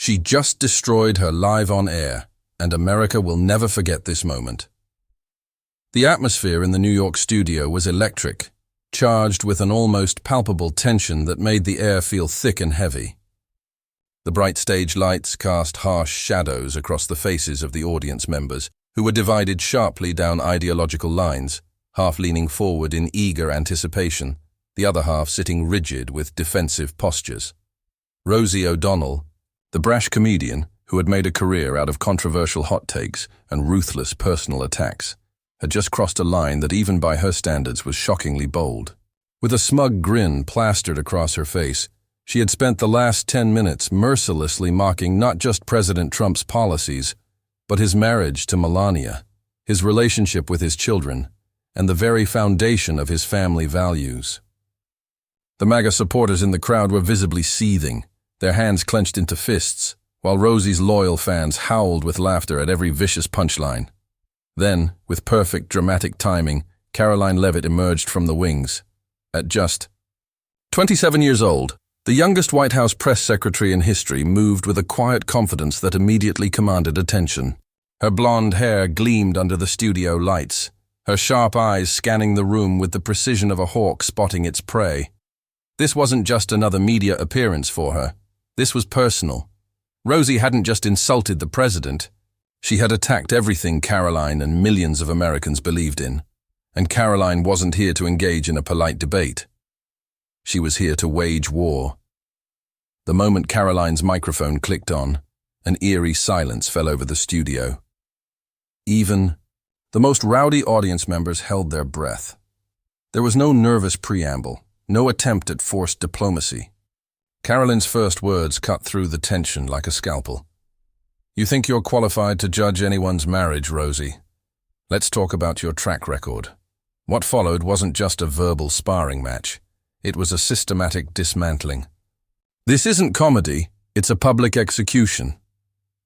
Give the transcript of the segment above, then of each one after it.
She just destroyed her live on air, and America will never forget this moment. The atmosphere in the New York studio was electric, charged with an almost palpable tension that made the air feel thick and heavy. The bright stage lights cast harsh shadows across the faces of the audience members, who were divided sharply down ideological lines, half leaning forward in eager anticipation, the other half sitting rigid with defensive postures. Rosie O'Donnell, the brash comedian who had made a career out of controversial hot takes and ruthless personal attacks, had just crossed a line that even by her standards was shockingly bold. With a smug grin plastered across her face, she had spent the last 10 minutes mercilessly mocking not just President Trump's policies, but his marriage to Melania, his relationship with his children, and the very foundation of his family values. The MAGA supporters in the crowd were visibly seething, their hands clenched into fists, while Rosie's loyal fans howled with laughter at every vicious punchline. Then, with perfect dramatic timing, Karoline Leavitt emerged from the wings. At just 27 years old, the youngest White House press secretary in history moved with a quiet confidence that immediately commanded attention. Her blonde hair gleamed under the studio lights, her sharp eyes scanning the room with the precision of a hawk spotting its prey. This wasn't just another media appearance for her. This was personal. Rosie hadn't just insulted the president. She had attacked everything Karoline and millions of Americans believed in. And Karoline wasn't here to engage in a polite debate. She was here to wage war. The moment Karoline's microphone clicked on, an eerie silence fell over the studio. Even the most rowdy audience members held their breath. There was no nervous preamble, no attempt at forced diplomacy. Karoline's first words cut through the tension like a scalpel. "You think you're qualified to judge anyone's marriage, Rosie? Let's talk about your track record." What followed wasn't just a verbal sparring match. It was a systematic dismantling. This isn't comedy, it's a public execution.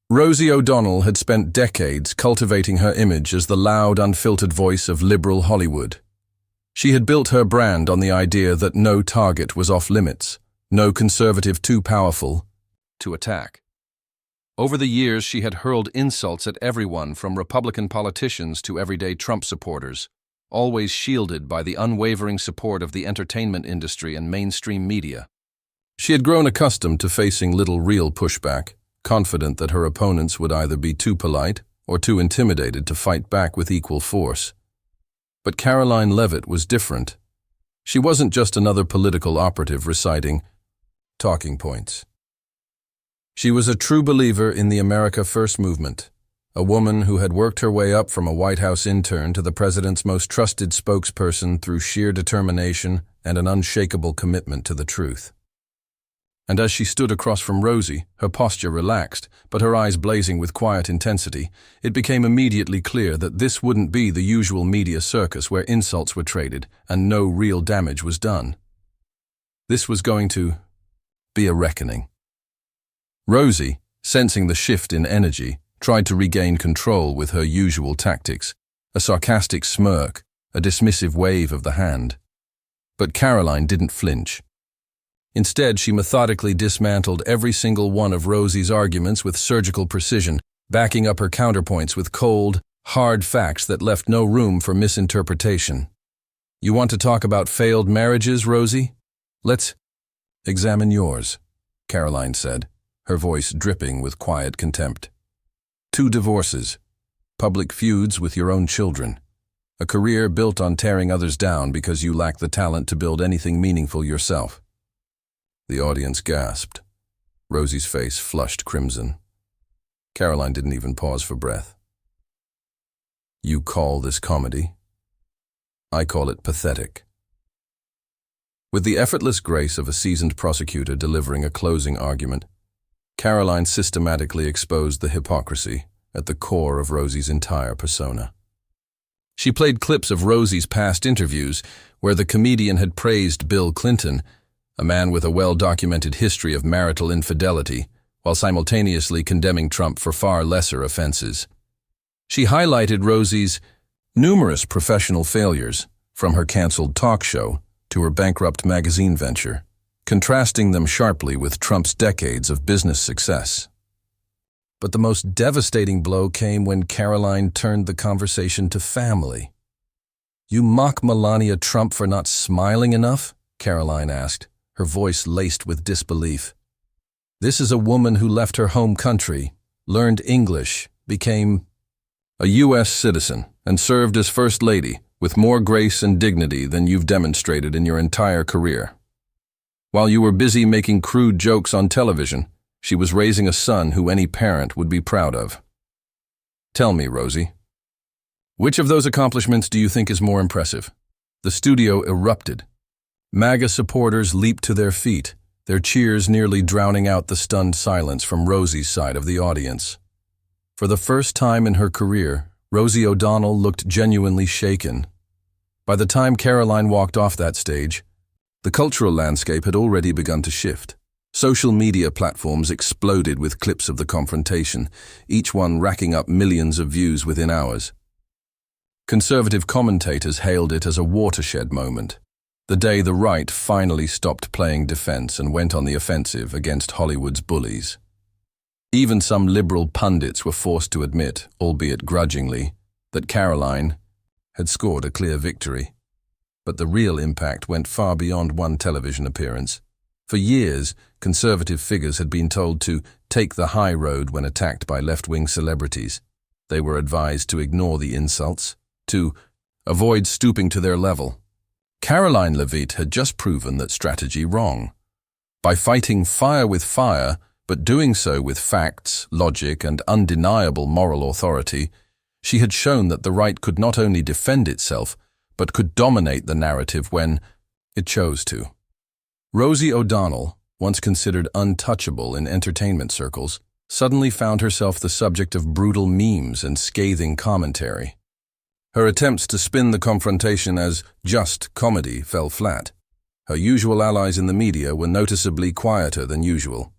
Rosie O'Donnell had spent decades cultivating her image as the loud, unfiltered voice of liberal Hollywood. She had built her brand on the idea that no target was off limits, no conservative too powerful to attack. Over the years, she had hurled insults at everyone from Republican politicians to everyday Trump supporters, always shielded by the unwavering support of the entertainment industry and mainstream media. She had grown accustomed to facing little real pushback, confident that her opponents would either be too polite or too intimidated to fight back with equal force. But Karoline Leavitt was different. She wasn't just another political operative reciting talking points. She was a true believer in the America First movement, a woman who had worked her way up from a White House intern to the president's most trusted spokesperson through sheer determination and an unshakable commitment to the truth. And as she stood across from Rosie, her posture relaxed, but her eyes blazing with quiet intensity, it became immediately clear that this wouldn't be the usual media circus where insults were traded and no real damage was done. This was going to be a reckoning. Rosie, sensing the shift in energy, tried to regain control with her usual tactics, a sarcastic smirk, a dismissive wave of the hand. But Karoline didn't flinch. Instead, she methodically dismantled every single one of Rosie's arguments with surgical precision, backing up her counterpoints with cold, hard facts that left no room for misinterpretation. "You want to talk about failed marriages, Rosie? Let's examine yours," Karoline said, her voice dripping with quiet contempt. 2 divorces, public feuds with your own children, a career built on tearing others down because you lack the talent to build anything meaningful yourself. The audience gasped. Rosie's face flushed crimson. Karoline didn't even pause for breath. "You call this comedy? I call it pathetic." With the effortless grace of a seasoned prosecutor delivering a closing argument, Karoline systematically exposed the hypocrisy at the core of Rosie's entire persona. She played clips of Rosie's past interviews where the comedian had praised Bill Clinton, a man with a well-documented history of marital infidelity, while simultaneously condemning Trump for far lesser offenses. She highlighted Rosie's numerous professional failures, from her canceled talk show to her bankrupt magazine venture, contrasting them sharply with Trump's decades of business success. But the most devastating blow came when Karoline turned the conversation to family. "You mock Melania Trump for not smiling enough?" Karoline asked, her voice laced with disbelief. "This is a woman who left her home country, learned English, became a U.S. citizen, and served as First Lady with more grace and dignity than you've demonstrated in your entire career. While you were busy making crude jokes on television, she was raising a son who any parent would be proud of. Tell me, Rosie, which of those accomplishments do you think is more impressive?" The studio erupted. MAGA supporters leaped to their feet, their cheers nearly drowning out the stunned silence from Rosie's side of the audience. For the first time in her career, Rosie O'Donnell looked genuinely shaken. By the time Karoline walked off that stage, the cultural landscape had already begun to shift. Social media platforms exploded with clips of the confrontation, each one racking up millions of views within hours. Conservative commentators hailed it as a watershed moment, the day the right finally stopped playing defense and went on the offensive against Hollywood's bullies. Even some liberal pundits were forced to admit, albeit grudgingly, that Karoline had scored a clear victory. But the real impact went far beyond one television appearance. For years, conservative figures had been told to take the high road when attacked by left-wing celebrities. They were advised to ignore the insults, to avoid stooping to their level. Karoline Leavitt had just proven that strategy wrong. By fighting fire with fire, but doing so with facts, logic, and undeniable moral authority, she had shown that the right could not only defend itself, but could dominate the narrative when it chose to. Rosie O'Donnell, once considered untouchable in entertainment circles, suddenly found herself the subject of brutal memes and scathing commentary. Her attempts to spin the confrontation as just comedy fell flat. Her usual allies in the media were noticeably quieter than usual.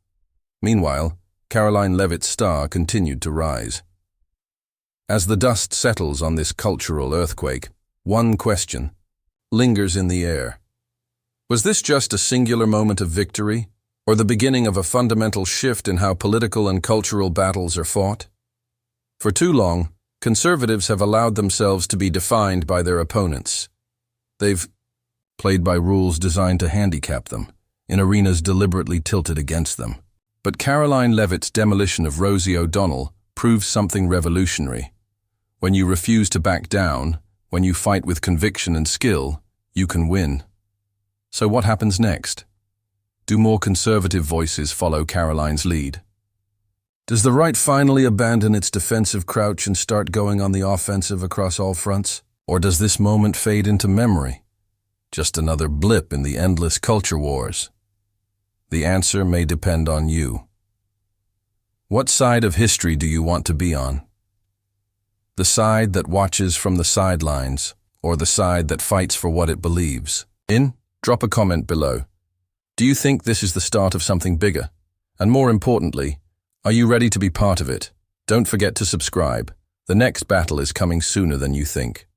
Meanwhile, Karoline Leavitt's star continued to rise. As the dust settles on this cultural earthquake, one question lingers in the air. Was this just a singular moment of victory, or the beginning of a fundamental shift in how political and cultural battles are fought? For too long, conservatives have allowed themselves to be defined by their opponents. They've played by rules designed to handicap them, in arenas deliberately tilted against them. But Karoline Leavitt's demolition of Rosie O'Donnell proves something revolutionary. When you refuse to back down, when you fight with conviction and skill, you can win. So what happens next? Do more conservative voices follow Karoline's lead? Does the right finally abandon its defensive crouch and start going on the offensive across all fronts? Or does this moment fade into memory? Just another blip in the endless culture wars? The answer may depend on you. What side of history do you want to be on? The side that watches from the sidelines, or the side that fights for what it believes? Drop a comment below. Do you think this is the start of something bigger? And more importantly, are you ready to be part of it? Don't forget to subscribe. The next battle is coming sooner than you think.